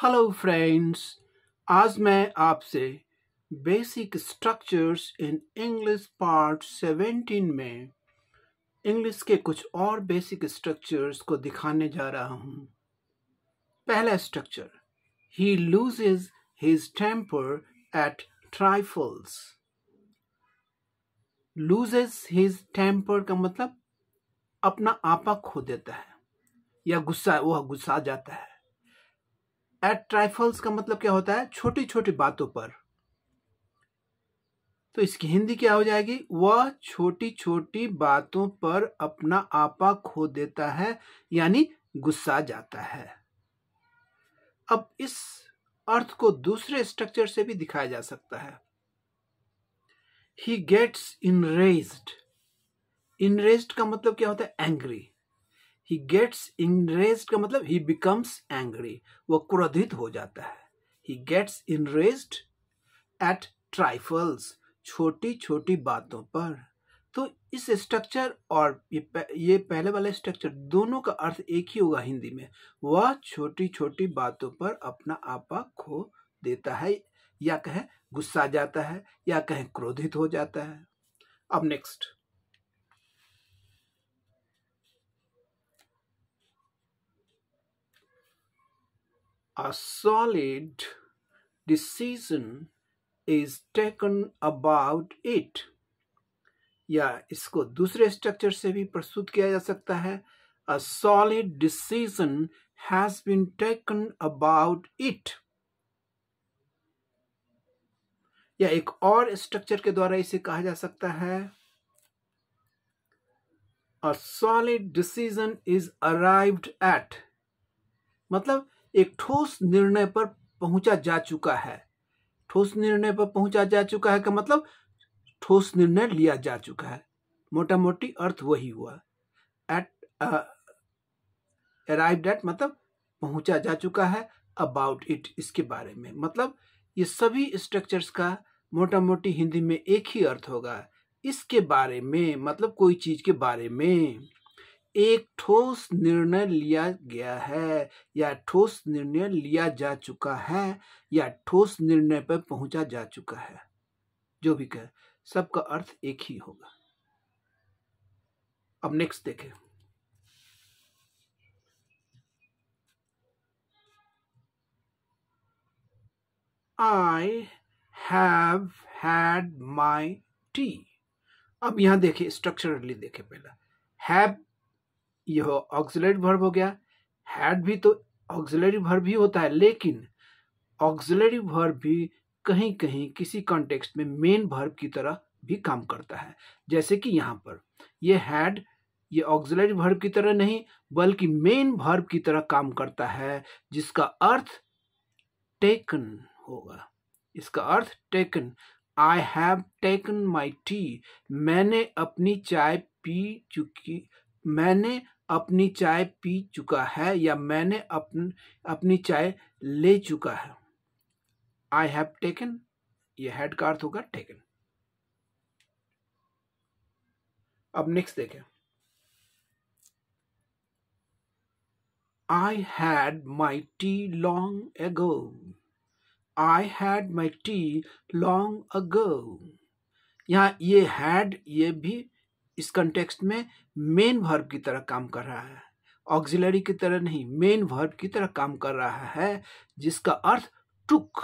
Hello friends. आज मैं आपसे basic structures in English part 17 में इंग्लिश के कुछ और बेसिक स्ट्रक्चर्स को दिखाने जा रहा हूँ। पहला structure, he loses his temper at trifles. Loses his temper का मतलब अपना आपा खो देता है या वह गुस्सा जाता है। एट ट्राइफल्स का मतलब क्या होता है? छोटी छोटी बातों पर। तो इसकी हिंदी क्या हो जाएगी? वह छोटी छोटी बातों पर अपना आपा खो देता है यानी गुस्सा जाता है। अब इस अर्थ को दूसरे स्ट्रक्चर से भी दिखाया जा सकता है। He gets इनरेज्ड। इनरेज्ड का मतलब क्या होता है? एंग्री। ही गेट्स इनरेज्ड का मतलब ही बिकम्स एंग्री, वह क्रोधित हो जाता है। ही गेट्स इनरेज्ड एट ट्राइफल्स, छोटी छोटी बातों पर। तो इस स्ट्रक्चर और ये पहले वाला स्ट्रक्चर दोनों का अर्थ एक ही होगा हिंदी में। वह छोटी छोटी बातों पर अपना आपा खो देता है, या कहें गुस्सा जाता है, या कहें क्रोधित हो जाता है। अब next, a solid decision is taken about it, या इसको दूसरे स्ट्रक्चर से भी प्रस्तुत किया जा सकता है। A solid decision has been taken about it, या एक और स्ट्रक्चर के द्वारा इसे कहा जा सकता है A solid decision is arrived at, मतलब एक ठोस निर्णय पर पहुंचा जा चुका है। ठोस निर्णय पर पहुंचा जा चुका है का मतलब ठोस निर्णय लिया जा चुका है। मोटा मोटी अर्थ वही हुआ। एट अराइव्ड एट मतलब पहुंचा जा चुका है। अबाउट इट इसके बारे में, मतलब ये सभी स्ट्रक्चर्स का मोटा मोटी हिंदी में एक ही अर्थ होगा। इसके बारे में मतलब कोई चीज के बारे में एक ठोस निर्णय लिया गया है, या ठोस निर्णय लिया जा चुका है, या ठोस निर्णय पर पहुंचा जा चुका है। जो भी कहे, सबका अर्थ एक ही होगा। अब नेक्स्ट देखें, I have had my tea। अब यहां देखिए, स्ट्रक्चरली देखें। पहला हैव, यह ऑक्सिलरी वर्ब हो गया। हैड भी तो ऑक्सिलरी वर्ब ही होता है, लेकिन ऑक्सिलरी वर्ब भी कहीं कहीं किसी कॉन्टेक्स्ट में मेन वर्ब की तरह भी काम करता है। जैसे कि यहां पर ये हैड, ये ऑक्सिलरी वर्ब की तरह नहीं बल्कि मेन वर्ब की तरह काम करता है, जिसका अर्थ टेकन होगा। इसका अर्थ taken. I have taken my T, मैंने अपनी चाय पी चुकी, मैंने अपनी चाय पी चुका है, या मैंने अपनी चाय ले चुका है। आई हैव टेकन, ये हैड का अर्थ होगा टेकन। अब नेक्स्ट देखें, I had my T long ago. I had my tea long ago। यहाँ ये had, ये भी इस कंटेक्स्ट में मेन वर्ब की तरह काम कर रहा है, ऑक्सिलरी की तरह नहीं, मेन वर्ब की तरह काम कर रहा है, जिसका अर्थ टुक।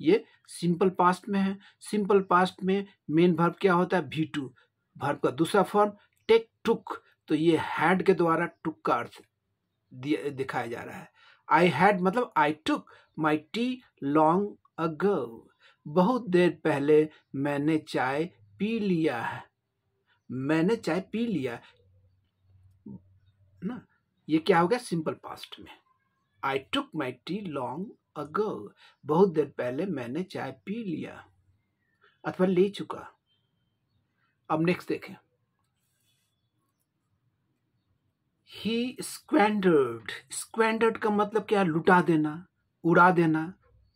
ये सिंपल पास्ट में है। सिंपल पास्ट में मेन वर्ब क्या होता है? V2, वर्ब का दूसरा फॉर्म टेक टुक। तो ये हैड के द्वारा टुक का अर्थ दिखाया जा रहा है। आई हैड मतलब आई टुक माई टी लॉन्ग अगो, बहुत देर पहले मैंने चाय पी लिया है। मैंने चाय पी लिया ना, ये क्या हो गया? सिंपल पास्ट में। आई टुक माई टी लॉन्ग अगो, बहुत देर पहले मैंने चाय पी लिया अथवा ले चुका। अब नेक्स्ट देखें, ही स्क्वेंडर्ड। स्क्वेंडर्ड का मतलब क्या? लुटा देना, उड़ा देना,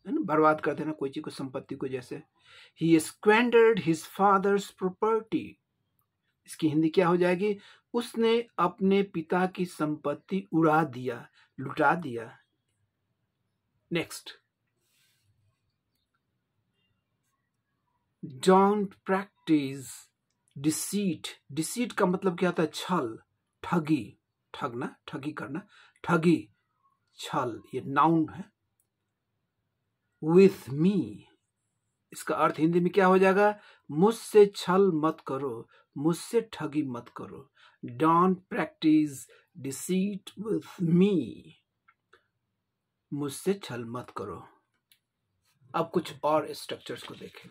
है ना, बर्बाद कर देना कोई चीज को, संपत्ति को। जैसे ही स्क्वेंडर्ड हिज फादर्स प्रॉपर्टी, इसकी हिंदी क्या हो जाएगी? उसने अपने पिता की संपत्ति उड़ा दिया, लुटा दिया। Next, don't practice deceit. Deceit का मतलब क्या होता है? छल, ठगी, ठगना, ठगी करना, ठगी, छल, ये नाउन है। विथ मी, इसका अर्थ हिंदी में क्या हो जाएगा? मुझसे छल मत करो, मुझसे ठगी मत करो। Don't practice deceit with me, मुझसे छल मत करो। अब कुछ और स्ट्रक्चर्स को देखें।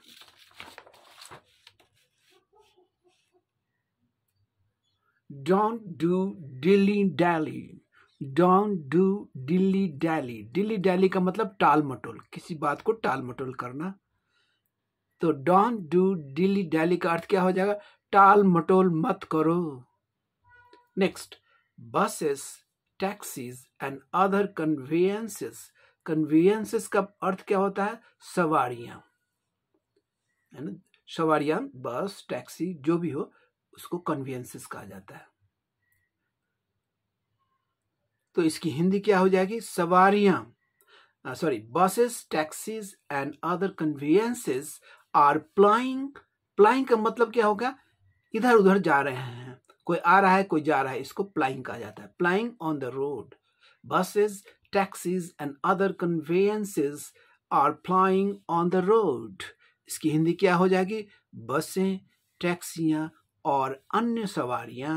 Don't do dilly dally, don't do dilly dally. Dilly dally का मतलब टाल मटोल, किसी बात को टाल मटोल करना। तो डोंट डू डिली डैली का अर्थ क्या हो जाएगा? टाल मटोल मत करो। Next, buses, taxis and other conveyances. Conveyances का अर्थ क्या होता है? सवारियां, है ना? सवारियां, बस, टैक्सी, जो भी हो उसको कन्वेंसेस कहा जाता है। तो इसकी हिंदी क्या हो जाएगी? सवारियां, buses, taxis and other conveyances are plying. Plying का मतलब क्या होगा? इधर उधर जा रहे हैं, कोई आ रहा है कोई जा रहा है, इसको प्लाइंग कहा जाता है। Plying on the road. Buses, taxis and other conveyances are plying on the road. इसकी हिंदी क्या हो जाएगी? बसें, टैक्सियां और अन्य सवारियां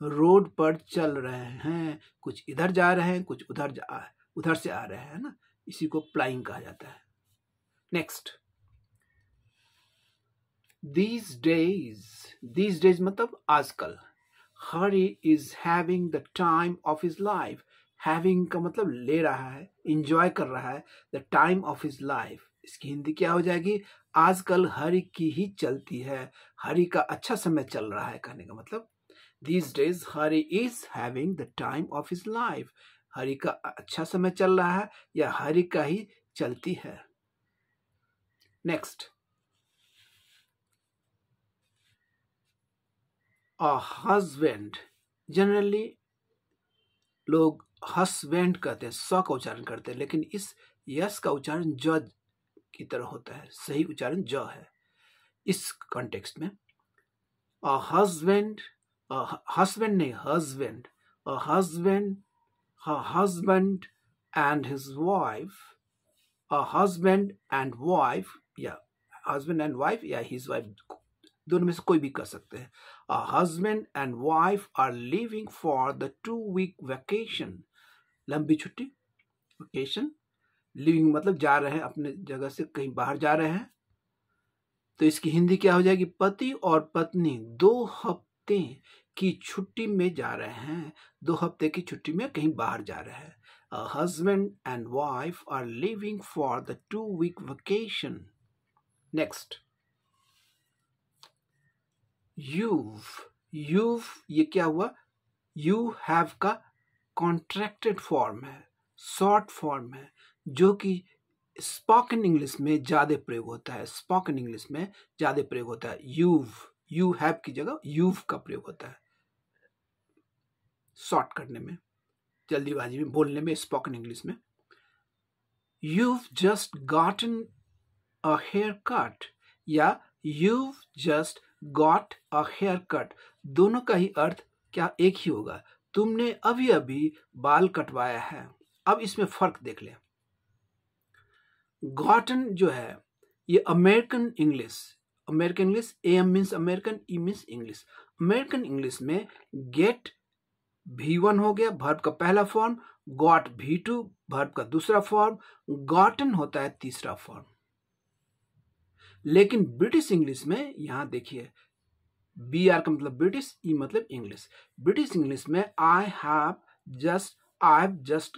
रोड पर चल रहे हैं, कुछ इधर जा रहे हैं, कुछ उधर से आ रहे हैं ना, इसी को प्लाइंग कहा जाता है। नेक्स्ट, these days मतलब आजकल। Hari is having the time of his life. Having का मतलब ले रहा है, इंजॉय कर रहा है, the time of his life. इसकी हिंदी क्या हो जाएगी? आजकल हरी की ही चलती है, हरी का अच्छा समय चल रहा है, कहने का मतलब these days Hari is having the time of his life. Hari का अच्छा समय चल रहा है या हरी का ही चलती है। नेक्स्ट, a husband, जनरली लोग हस्बैंड कहते हैं, स का उच्चारण करते हैं, लेकिन इस यस का उच्चारण ज की तरह होता है, सही उच्चारण ज है इस कॉन्टेक्स्ट में। a husband, husband नहीं, husband, a husband, a husband and his wife, a husband and wife या husband and wife या his wife, दोनों में से कोई भी कर सकते हैं। A husband and wife are leaving for the 2-week vacation, लंबी छुट्टी, वेकेशन। लिविंग मतलब जा रहे हैं, अपने जगह से कहीं बाहर जा रहे हैं। तो इसकी हिंदी क्या हो जाएगी? पति और पत्नी 2 हफ्ते की छुट्टी में जा रहे हैं, 2 हफ्ते की छुट्टी में कहीं बाहर जा रहे हैं। A husband and wife are leaving for the 2-week vacation. Next, you've ये क्या हुआ? You have का कॉन्ट्रैक्टेड फॉर्म है, शॉर्ट फॉर्म है, जो कि स्पोकन इंग्लिश में ज्यादा प्रयोग होता है। स्पोकन इंग्लिश में ज्यादा प्रयोग होता है। यू हैव की जगह you've का प्रयोग होता है शॉर्ट करने में, जल्दीबाजी में बोलने में, स्पोकन इंग्लिश में। You've just gotten a haircut या you've just got a haircut, दोनों का ही अर्थ क्या एक ही होगा? तुमने अभी अभी बाल कटवाया है। अब इसमें फर्क देख ले। गॉटन जो है ये American English, M means American, E means English. American English में गेट V1 हो गया, वर्ब का पहला फॉर्म, गॉट V2 वर्ब का दूसरा फॉर्म, गॉटन होता है तीसरा फॉर्म। लेकिन ब्रिटिश इंग्लिश में यहां देखिए, BR का मतलब ब्रिटिश, ई मतलब इंग्लिश। ब्रिटिश इंग्लिश में आई हैव जस्ट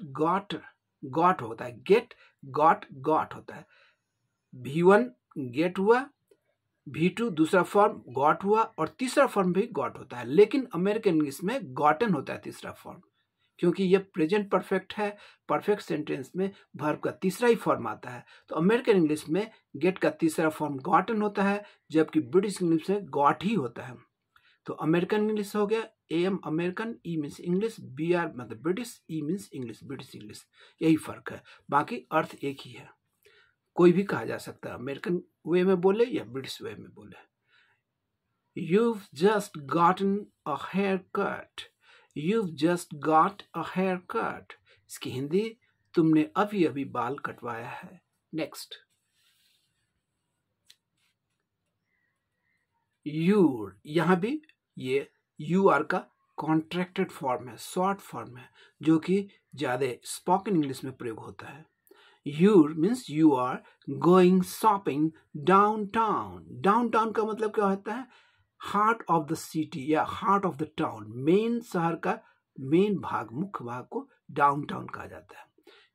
गॉट होता है, गेट गॉट होता है। V1 गेट हुआ, V2 दूसरा फॉर्म गॉट हुआ और तीसरा फॉर्म भी गॉट होता है। लेकिन अमेरिकन इंग्लिश में गॉटन होता है तीसरा फॉर्म, क्योंकि ये प्रेजेंट परफेक्ट है। परफेक्ट सेंटेंस में वर्ब का तीसरा ही फॉर्म आता है। तो अमेरिकन इंग्लिश में गेट का तीसरा फॉर्म गॉटन होता है, जबकि ब्रिटिश इंग्लिश में गॉट ही होता है। तो अमेरिकन इंग्लिश हो गया, AM American, E means English, BR मतलब British, E means English, British English, यही फर्क है, बाकी अर्थ एक ही है। कोई भी कहा जा सकता है, अमेरिकन वे में बोले या ब्रिटिश वे में बोले। You've just gotten a haircut. You've just got a haircut. इसकी हिंदी, तुमने अभी अभी बाल कटवाया है। नेक्स्ट, यूर, यहां भी ये यू आर का कॉन्ट्रैक्टेड फॉर्म है, शॉर्ट फॉर्म है, जो कि ज्यादा स्पोकन इंग्लिश में प्रयोग होता है। Your means you are going shopping downtown. Downtown का मतलब क्या होता है? हार्ट ऑफ द सिटी या heart of the town, main शहर का मेन भाग, मुख्य भाग को डाउनटाउन कहा जाता है।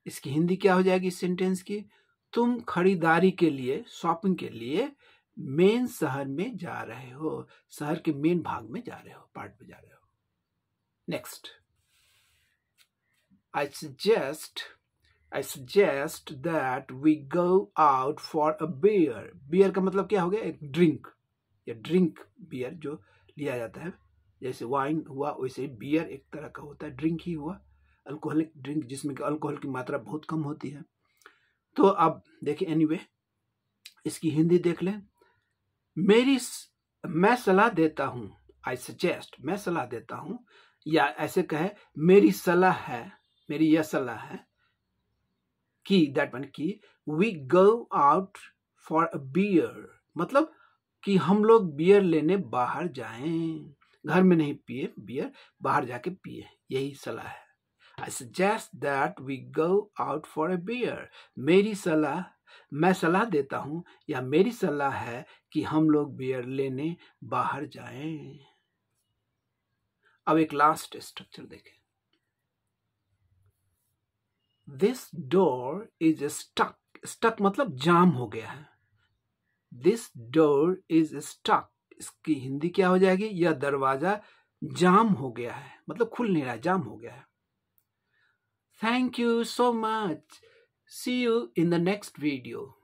इसकी हिंदी क्या हो जाएगी इस सेंटेंस की? तुम खरीदारी के लिए, शॉपिंग के लिए मेन शहर में जा रहे हो, शहर के मेन भाग में जा रहे हो, पार्ट में जा रहे हो। Next, I suggest that we go out for a beer. Beer का मतलब क्या हो गया? एक ड्रिंक या ड्रिंक बियर जो लिया जाता है, जैसे वाइन हुआ वैसे बियर एक तरह का होता है, ड्रिंक ही हुआ, अल्कोहलिक ड्रिंक जिसमें अल्कोहल की मात्रा बहुत कम होती है। तो अब देखिए, एनीवे इसकी हिंदी देख लें। मैं सलाह देता हूँ, आई सजेस्ट, मैं सलाह देता हूँ, या ऐसे कहे मेरी सलाह है, मेरी यह सलाह है कि, दैट मीन कि we go out for a beer, मतलब कि हम लोग बियर लेने बाहर जाएं, घर में नहीं पिए बियर, बाहर जाके पिए, यही सलाह है। I suggest that we go out for a beer. मेरी सलाह, मैं सलाह देता हूं या मेरी सलाह है कि हम लोग बियर लेने बाहर जाएं। अब एक लास्ट स्ट्रक्चर देखें। This door is stuck. Stuck मतलब जाम हो गया है। This door is stuck. इसकी हिंदी क्या हो जाएगी? यह दरवाजा जाम हो गया है, मतलब खुल नहीं रहा, जाम हो गया है। Thank you so much. See you in the next video.